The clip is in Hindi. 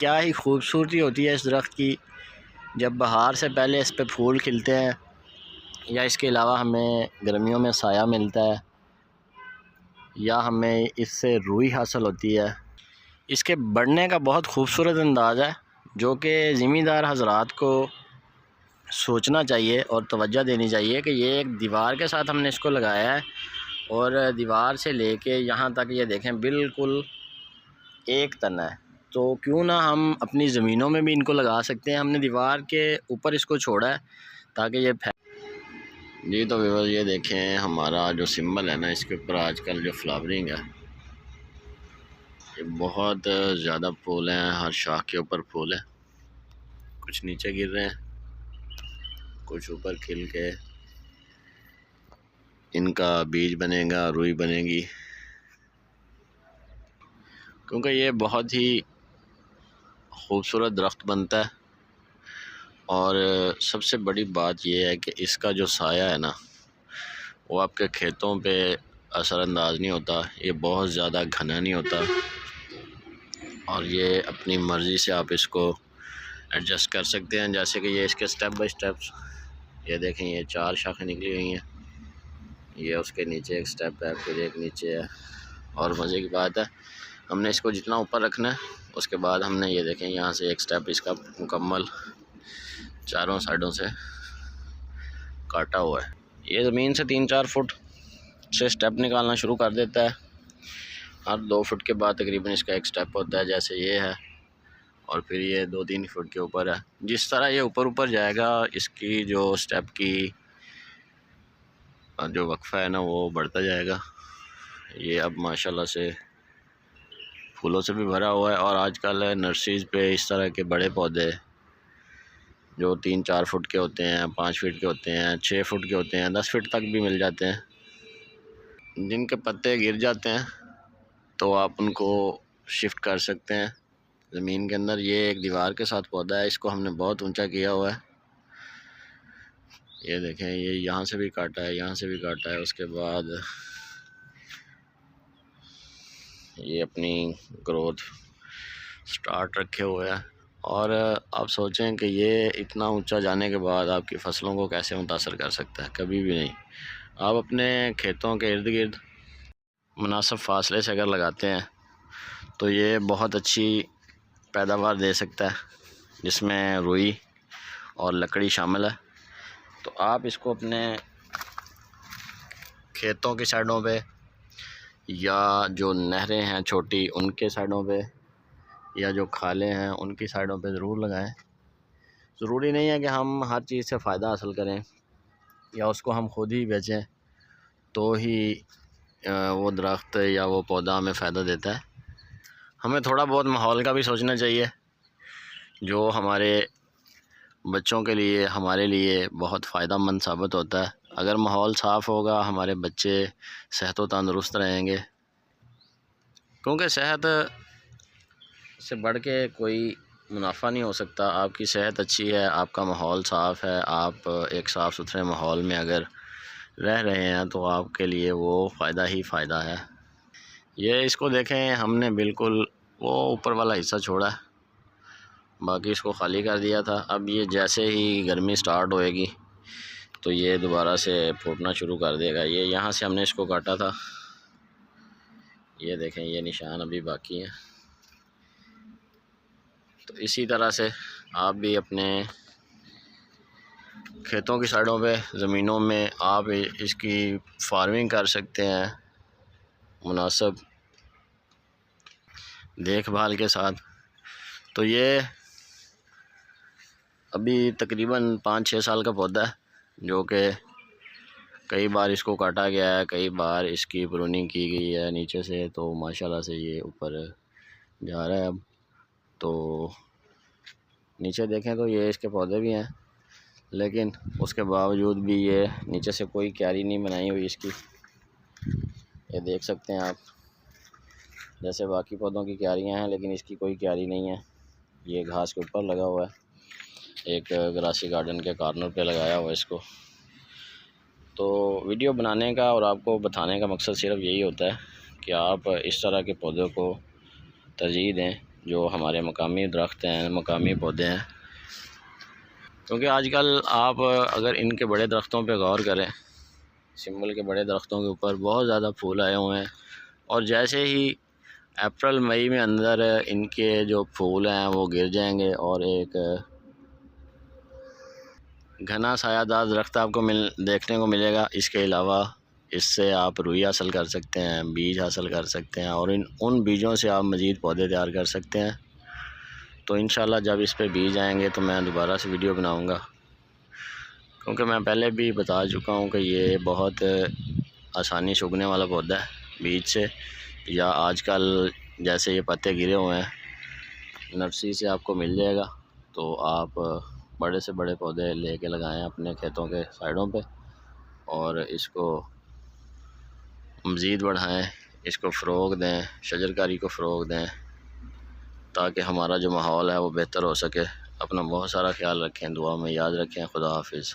क्या ही खूबसूरती होती है इस दरख्त की। जब बहार से पहले इस पे फूल खिलते हैं, या इसके अलावा हमें गर्मियों में साया मिलता है, या हमें इससे रुई हासिल होती है। इसके बढ़ने का बहुत खूबसूरत अंदाज़ है, जो कि ज़मींदार हज़रात को सोचना चाहिए और तवज्जो देनी चाहिए कि ये एक दीवार के साथ हमने इसको लगाया है, और दीवार से लेके यहाँ तक ये देखें बिल्कुल एक तना है। तो क्यों ना हम अपनी ज़मीनों में भी इनको लगा सकते हैं। हमने दीवार के ऊपर इसको छोड़ा है ताकि ये जी। तो व्यूअर्स ये देखें हमारा जो सिंबल है ना, इसके ऊपर आजकल जो फ्लावरिंग है, ये बहुत ज़्यादा फूल हैं। हर शाख के ऊपर फूल है, कुछ नीचे गिर रहे हैं, कुछ ऊपर खिल के इनका बीज बनेगा, रुई बनेगी। क्योंकि ये बहुत ही खूबसूरत दरख्त बनता है, और सबसे बड़ी बात यह है कि इसका जो साया है ना, वो आपके खेतों पे असरअंदाज नहीं होता। ये बहुत ज़्यादा घना नहीं होता, और ये अपनी मर्ज़ी से आप इसको एडजस्ट कर सकते हैं। जैसे कि ये इसके स्टेप बाय स्टेप्स, ये देखें ये 4 शाखें निकली हुई हैं, ये उसके नीचे एक स्टेप है, फिर एक नीचे है। और मज़े की बात है, हमने इसको जितना ऊपर रखना है, उसके बाद हमने ये देखें यहाँ से एक स्टेप इसका मुकम्मल चारों साइडों से काटा हुआ है। ये ज़मीन से 3-4 फुट से स्टेप निकालना शुरू कर देता है। हर 2 फुट के बाद तकरीबन इसका एक स्टेप होता है, जैसे ये है, और फिर ये 2-3 फुट के ऊपर है। जिस तरह ये ऊपर ऊपर जाएगा, इसकी जो स्टेप की जो वक्फा है ना, वो बढ़ता जाएगा। ये अब माशाल्लाह से फूलों से भी भरा हुआ है, और आजकल नर्सरीज़ पे इस तरह के बड़े पौधे जो 3-4 फुट के होते हैं, 5 फीट के होते हैं, 6 फुट के होते हैं, 10 फीट तक भी मिल जाते हैं। जिनके पत्ते गिर जाते हैं तो आप उनको शिफ्ट कर सकते हैं ज़मीन के अंदर। ये एक दीवार के साथ पौधा है, इसको हमने बहुत ऊंचा किया हुआ है। ये देखें, ये यहाँ से भी काटा है, यहाँ से भी काटा है। उसके बाद ये अपनी ग्रोथ स्टार्ट रखे हुए है। और आप सोचें कि ये इतना ऊंचा जाने के बाद आपकी फ़सलों को कैसे मुतासर कर सकता है? कभी भी नहीं। आप अपने खेतों के इर्द गिर्द मुनासिब फासले से अगर लगाते हैं तो ये बहुत अच्छी पैदावार दे सकता है, जिसमें रुई और लकड़ी शामिल है। तो आप इसको अपने खेतों की साइडों पे, या जो नहरें हैं छोटी उनके साइडों पे, या जो खालें हैं उनकी साइडों पे ज़रूर लगाएं। ज़रूरी नहीं है कि हम हर चीज़ से फ़ायदा हासिल करें या उसको हम खुद ही बेचें तो ही वो दरख्त या वो पौधा हमें फ़ायदा देता है। हमें थोड़ा बहुत माहौल का भी सोचना चाहिए, जो हमारे बच्चों के लिए, हमारे लिए बहुत फ़ायदेमंद साबित होता है। अगर माहौल साफ़ होगा, हमारे बच्चे सेहत व तंदुरुस्त रहेंगे, क्योंकि सेहत से बढ़ के कोई मुनाफा नहीं हो सकता। आपकी सेहत अच्छी है, आपका माहौल साफ़ है, आप एक साफ़ सुथरे माहौल में अगर रह रहे हैं तो आपके लिए वो फ़ायदा ही फ़ायदा है। ये इसको देखें, हमने बिल्कुल वो ऊपर वाला हिस्सा छोड़ा है, बाकी इसको ख़ाली कर दिया था। अब ये जैसे ही गर्मी स्टार्ट होएगी तो ये दोबारा से फूटना शुरू कर देगा। ये यहाँ से हमने इसको काटा था, ये देखें ये निशान अभी बाकी हैं। तो इसी तरह से आप भी अपने खेतों की साइडों पे, ज़मीनों में आप इसकी फार्मिंग कर सकते हैं मुनासिब देखभाल के साथ। तो ये अभी तकरीबन 5-6 साल का पौधा है, जो कि कई बार इसको काटा गया है, कई बार इसकी प्रूनिंग की गई है नीचे से, तो माशाल्लाह से ये ऊपर जा रहा है। अब तो नीचे देखें तो ये इसके पौधे भी हैं, लेकिन उसके बावजूद भी ये नीचे से कोई क्यारी नहीं बनाई हुई इसकी। ये देख सकते हैं आप, जैसे बाकी पौधों की क्यारियां हैं, लेकिन इसकी कोई क्यारी नहीं है। ये घास के ऊपर लगा हुआ है, एक ग्रासी गार्डन के कॉर्नर पे लगाया हुआ है इसको। तो वीडियो बनाने का और आपको बताने का मकसद सिर्फ यही होता है कि आप इस तरह के पौधों को तरजीह दें जो हमारे मकामी दरख्त हैं, मकामी पौधे हैं। क्योंकि आजकल आप अगर इनके बड़े दरख्तों पे गौर करें, सिंबल के बड़े दरख्तों के ऊपर बहुत ज़्यादा फूल आए हुए हैं, और जैसे ही अप्रैल मई में अंदर इनके जो फूल हैं वो गिर जाएंगे और एक घना सायादार दरख्त आपको देखने को मिलेगा। इसके अलावा इससे आप रुई हासिल कर सकते हैं, बीज हासिल कर सकते हैं, और उन बीजों से आप मज़ीद पौधे तैयार कर सकते हैं। तो इंशाल्लाह जब इस पे बीज आएंगे तो मैं दोबारा से वीडियो बनाऊंगा, क्योंकि मैं पहले भी बता चुका हूं कि ये बहुत आसानी से उगने वाला पौधा है बीज से, या आजकल जैसे ये पत्ते गिरे हुए हैं नर्सरी से आपको मिल जाएगा। तो आप बड़े से बड़े पौधे लेके लगाएं अपने खेतों के साइडों पे, और इसको मज़ीद बढ़ाएं, इसको फ़रोग़ दें, शजरकारी को फ़रोग़ दें, ताकि हमारा जो माहौल है वो बेहतर हो सके। अपना बहुत सारा ख्याल रखें, दुआ में याद रखें। खुदा हाफिज़।